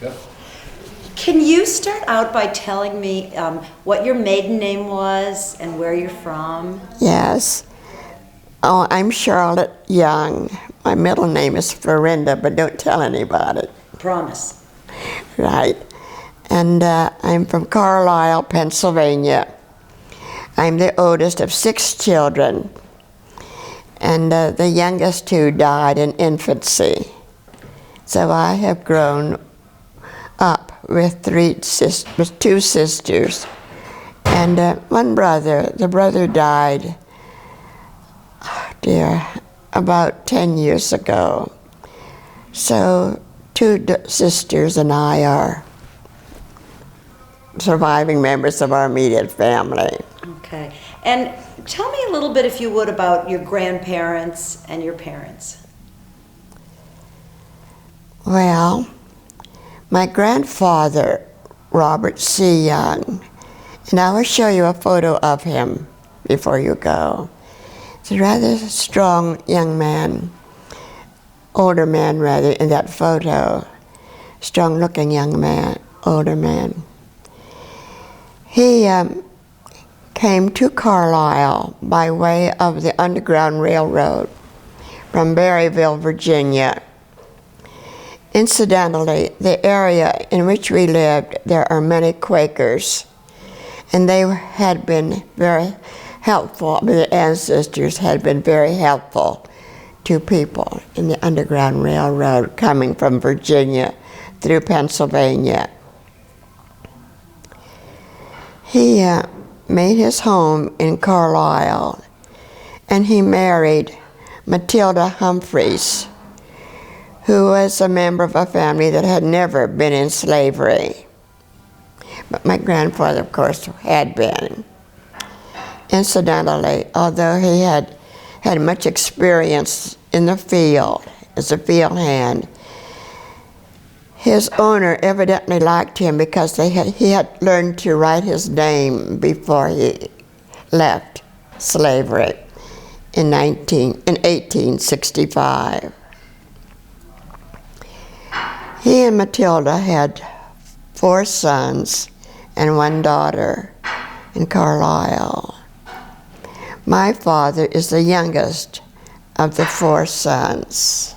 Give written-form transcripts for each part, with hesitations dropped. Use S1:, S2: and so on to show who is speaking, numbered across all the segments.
S1: Yep.
S2: Can you start out by telling me what your maiden name was and where you're from?
S3: Yes. Oh, I'm Charlotte Young. My middle name is Florinda, but don't tell anybody.
S2: Promise.
S3: Right. And I'm from Carlisle, Pennsylvania. I'm the oldest of 6 children, and the youngest 2 died in infancy. So I have grown up with 2 sisters and 1 brother. The brother died, about 10 years ago. So 2 sisters and I are surviving members of our immediate family.
S2: Okay. And tell me a little bit, if you would, about your grandparents and your parents.
S3: Well, my grandfather, Robert C. Young, and I will show you a photo of him before you go. He's a rather strong young man, older man rather, in that photo. Strong-looking young man, older man. He came to Carlisle by way of the Underground Railroad from Berryville, Virginia. Incidentally, the area in which we lived, there are many Quakers, and they had been very helpful. The ancestors had been very helpful to people in the Underground Railroad coming from Virginia through Pennsylvania. He made his home in Carlisle, and he married Matilda Humphreys, who was a member of a family that had never been in slavery. But my grandfather, of course, had been. Incidentally, although he had much experience in the field as a field hand, his owner evidently liked him because he had learned to write his name before he left slavery in 1865. He and Matilda had 4 sons and 1 daughter in Carlisle. My father is the youngest of the 4 sons.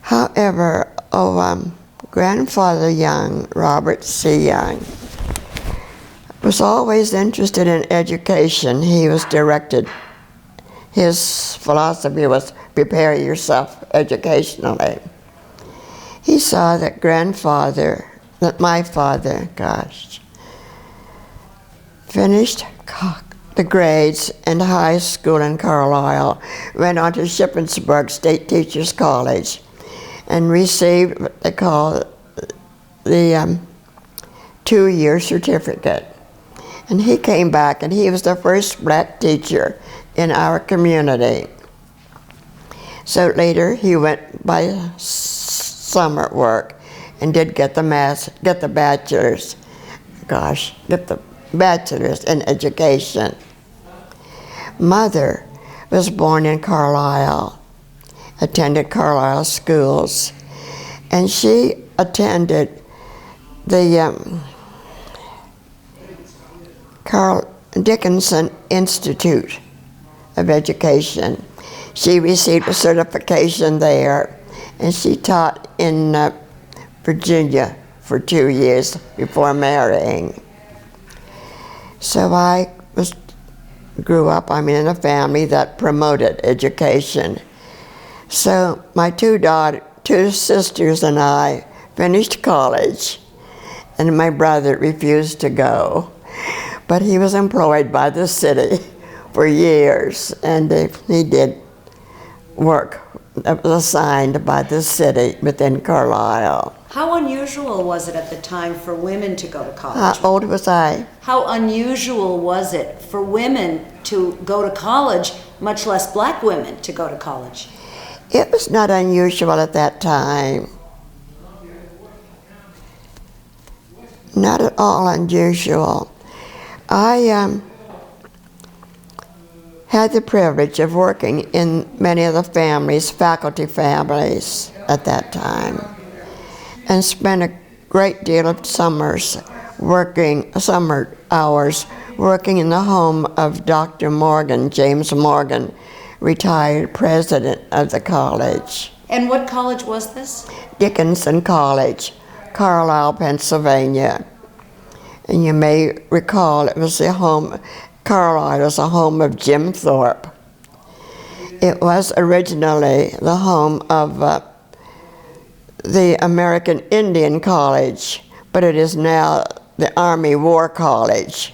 S3: However, Grandfather Young, Robert C. Young, was always interested in education. He was directed, his philosophy was prepare yourself educationally. He saw that my father, finished the grades in high school in Carlisle, went on to Shippensburg State Teachers College, and received what they call the 2-year certificate. And he came back, and he was the first black teacher in our community. So later he went by summer work and did get the bachelor's in education. Mother was born in Carlisle, attended Carlisle schools, and she attended the Dickinson Institute of Education. She received a certification there, and she taught in Virginia for 2 years before marrying. So I grew up, in a family that promoted education. So my 2 sisters and I finished college, and my brother refused to go. But he was employed by the city for years, and he did work that was assigned by the city within Carlisle.
S2: How unusual was it at the time for women to go to college?
S3: How old was I?
S2: How unusual was it for women to go to college, much less black women to go to college?
S3: It was not unusual at that time. Not at all unusual. I had the privilege of working in many of the faculty families at that time. and spent a great deal of summer hours working in the home of Dr. Morgan, James Morgan, retired president of the college.
S2: And what college was this?
S3: Dickinson College, Carlisle, Pennsylvania. And you may recall it was Carlisle was the home of Jim Thorpe. It was originally the home of the American Indian College, but it is now the Army War College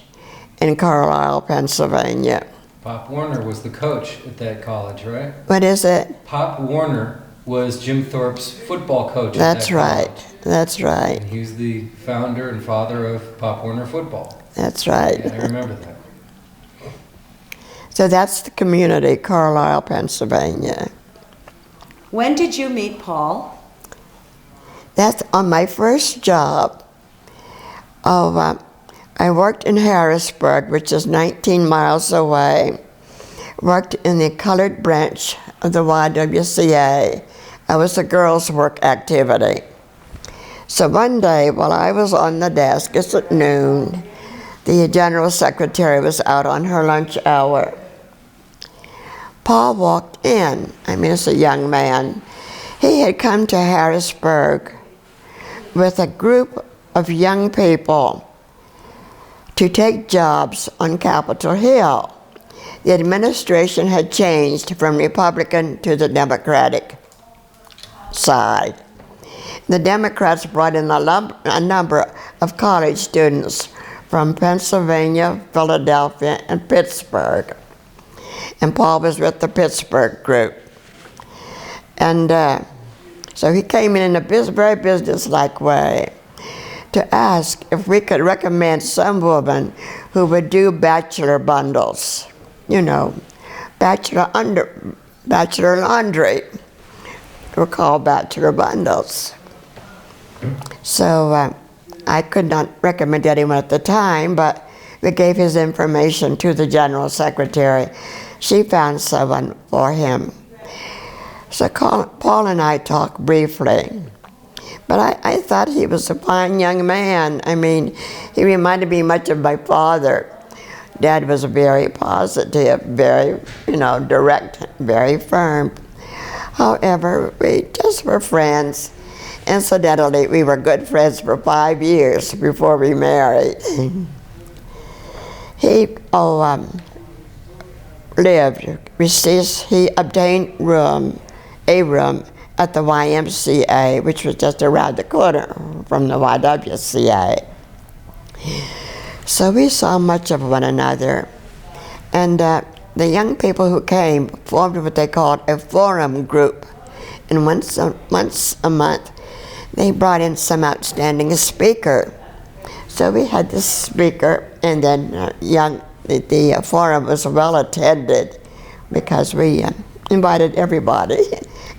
S3: in Carlisle, Pennsylvania.
S1: Pop Warner was the coach at that college, right?
S3: What is it?
S1: Pop Warner was Jim Thorpe's football coach at
S3: That's
S1: that
S3: right.
S1: college.
S3: That's right.
S1: And he's the founder and father of Pop Warner football.
S3: That's right.
S1: Yeah, I remember that.
S3: So that's the community, Carlisle, Pennsylvania.
S2: When did you meet Paul?
S3: That's on my first job. I worked in Harrisburg, which is 19 miles away. Worked in the colored branch of the YWCA. I was a girls' work activity. So one day, while I was on the desk, it's at noon, the general secretary was out on her lunch hour. Paul walked in. I mean, it's a young man. He had come to Harrisburg with a group of young people to take jobs on Capitol Hill. The administration had changed from Republican to the Democratic side. The Democrats brought in a number of college students from Pennsylvania, Philadelphia, and Pittsburgh. And Paul was with the Pittsburgh group. And so he came in a very businesslike way to ask if we could recommend some woman who would do bachelor bundles. You know, bachelor laundry. Were called bachelor bundles. So I could not recommend anyone at the time, but we gave his information to the general secretary. She found someone for him. So Paul and I talked briefly. But I thought he was a fine young man. I mean, he reminded me much of my father. Dad was very positive, very, direct, very firm. However, we just were friends. Incidentally, we were good friends for 5 years before we married. He obtained a room at the YMCA, which was just around the corner from the YWCA. So we saw much of one another. And the young people who came formed what they called a forum group. And once a month, they brought in some outstanding speaker. So we had this speaker, and then the forum was well attended because we invited everybody.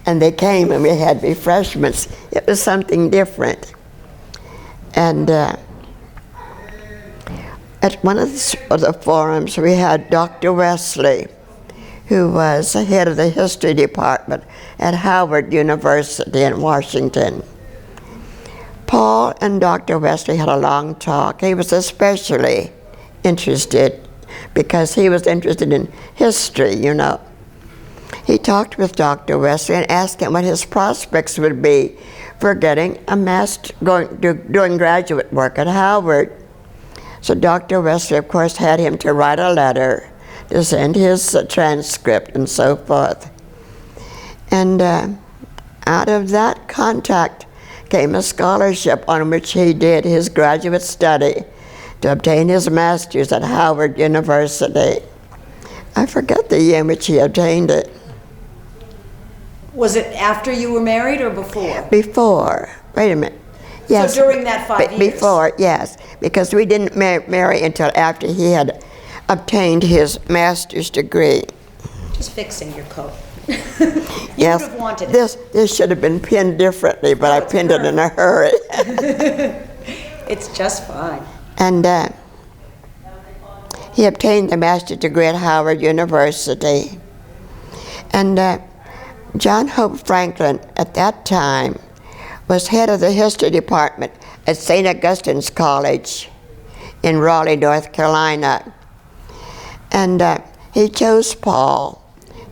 S3: And they came and we had refreshments. It was something different. And at one of the forums, we had Dr. Wesley, who was the head of the history department at Howard University in Washington. Paul and Dr. Wesley had a long talk. He was especially interested because he was interested in history, He talked with Dr. Wesley and asked him what his prospects would be for getting a doing graduate work at Howard. So Dr. Wesley, of course, had him to write a letter to send his transcript and so forth. And out of that contact came a scholarship on which he did his graduate study to obtain his master's at Howard University. I forget the year in which he obtained it.
S2: Was it after you were married or before?
S3: Before. Wait a minute. Yes.
S2: So during that 5 years?
S3: Before, yes. Because we didn't marry until after he had obtained his master's degree.
S2: Just fixing your coat.
S3: Yes.
S2: Would have wanted it.
S3: This should have been pinned differently, but I pinned it in a hurry.
S2: It's just fine.
S3: And he obtained the master's degree at Howard University. And John Hope Franklin, at that time, was head of the history department at St. Augustine's College in Raleigh, North Carolina. And he chose Paul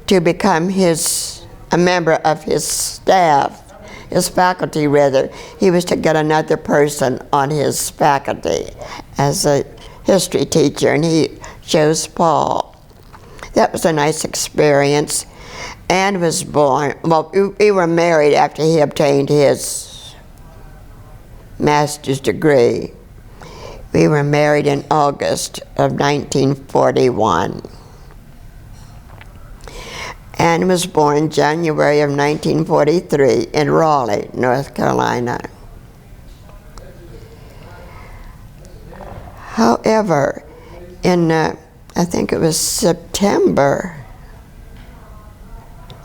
S3: to become a member of his staff, his faculty rather. He was to get another person on his faculty as a history teacher, and he chose Paul. That was a nice experience. Anne was born, well, we were married after he obtained his master's degree. We were married in August of 1941. Anne was born January of 1943 in Raleigh, North Carolina. However, in, I think it was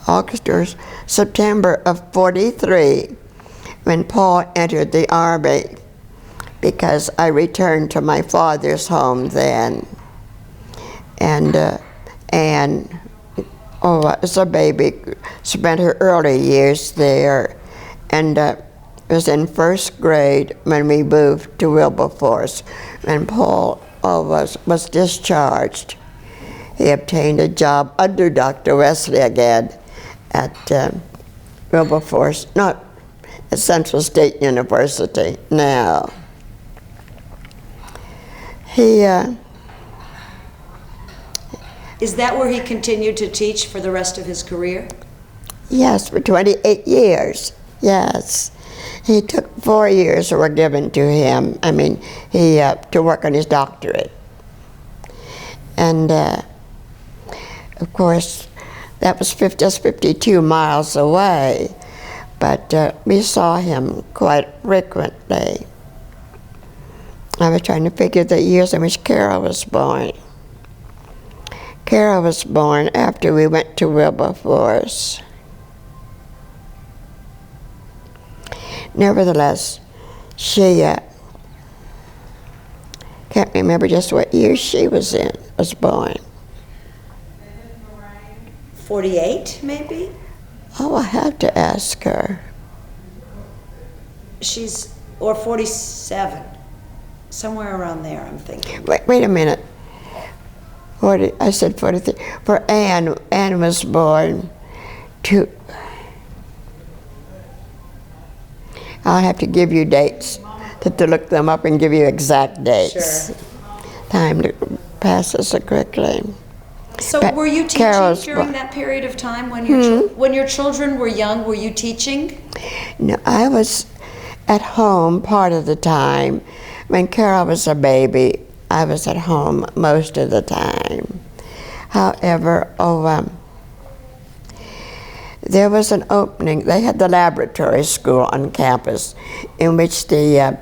S3: August or September of 43, when Paul entered the Army, because I returned to my father's home then. And Anne, as a baby, spent her early years there, and was in first grade when we moved to Wilberforce, when Paul was discharged. He obtained a job under Dr. Wesley again at Wilberforce, not at Central State University now.
S2: Is that where he continued to teach for the rest of his career?
S3: Yes, for 28 years, yes. He took 4 years that were given to him, to work on his doctorate. And of course, that was just 52 miles away, but we saw him quite frequently. I was trying to figure the years in which Carol was born. Carol was born after we went to Wilberforce. Nevertheless, she can't remember just what year she was born.
S2: 48, maybe?
S3: Oh, I have to ask her.
S2: Or 47. Somewhere around there, I'm thinking.
S3: Wait a minute. I said 43. For Anne was born I'll have to give you dates, to look them up and give you exact dates.
S2: Sure.
S3: Time passes so quickly.
S2: So were you teaching during that period of time when your children were young? Were you teaching?
S3: No, I was at home part of the time. When Carol was a baby, I was at home most of the time. However, there was an opening. They had the laboratory school on campus in which the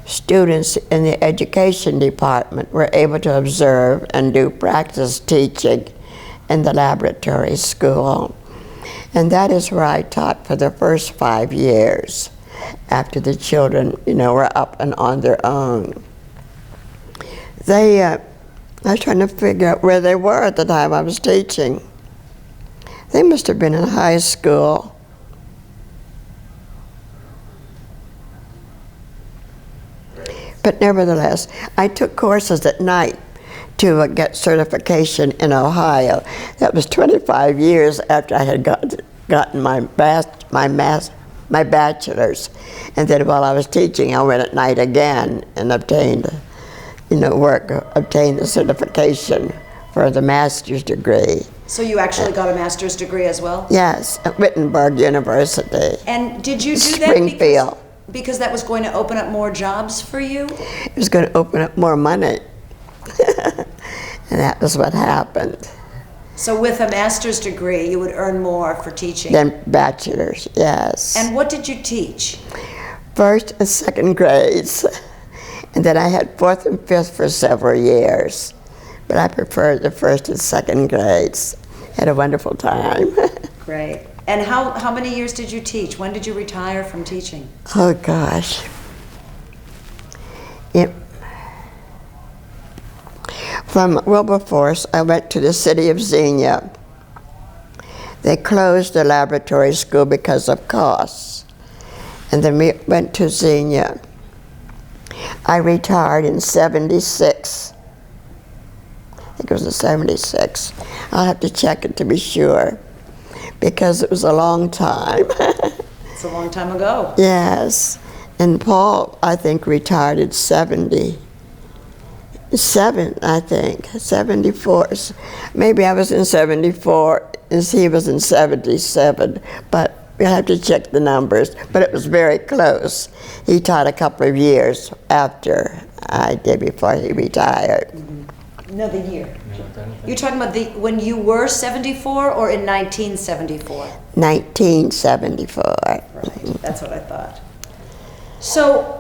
S3: students in the education department were able to observe and do practice teaching in the laboratory school. And that is where I taught for the first 5 years after the children, were up and on their own. I was trying to figure out where they were at the time I was teaching. They must have been in high school. But nevertheless, I took courses at night to get certification in Ohio. That was 25 years after I had gotten my bachelor's. And then while I was teaching, I went at night again and obtained the certification for the master's degree.
S2: So you actually got a master's degree as well?
S3: Yes, at Wittenberg University.
S2: And did you do
S3: Springfield.
S2: that because that was going to open up more jobs for you?
S3: It was going to open up more money. And that was what happened.
S2: So with a master's degree, you would earn more for teaching?
S3: Then bachelor's, yes.
S2: And what did you teach?
S3: First and second grades. And then I had fourth and fifth for several years. But I preferred the first and second grades. Had a wonderful time.
S2: Great. And how many years did you teach? When did you retire from teaching?
S3: Oh, gosh. From Wilberforce, I went to the city of Xenia. They closed the laboratory school because of costs. and then we went to Xenia. I retired in 76. I think it was in 76. I'll have to check it to be sure, because it was a long time.
S2: It's a long time ago.
S3: Yes. And Paul, I think, retired at 77, I think, 74. Maybe I was in 74, and he was in 77, but we'll have to check the numbers. But it was very close. He taught a couple of years after I did, before he retired.
S2: No, the year. You're talking about when you were 74 or in 1974?
S3: 1974.
S2: Right, that's what I thought. So,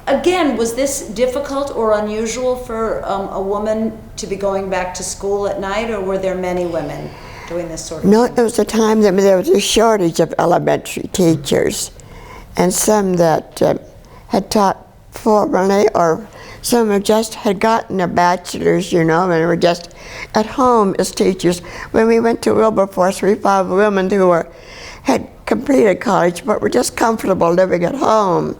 S2: again, was this difficult or unusual for a woman to be going back to school at night, or were there many women doing this sort of
S3: No,
S2: thing?
S3: it was a time that there was a shortage of elementary teachers, and some that had taught formerly, or some had just had gotten a bachelor's, and were just at home as teachers. When we went to Wilberforce, we found women who had completed college but were just comfortable living at home.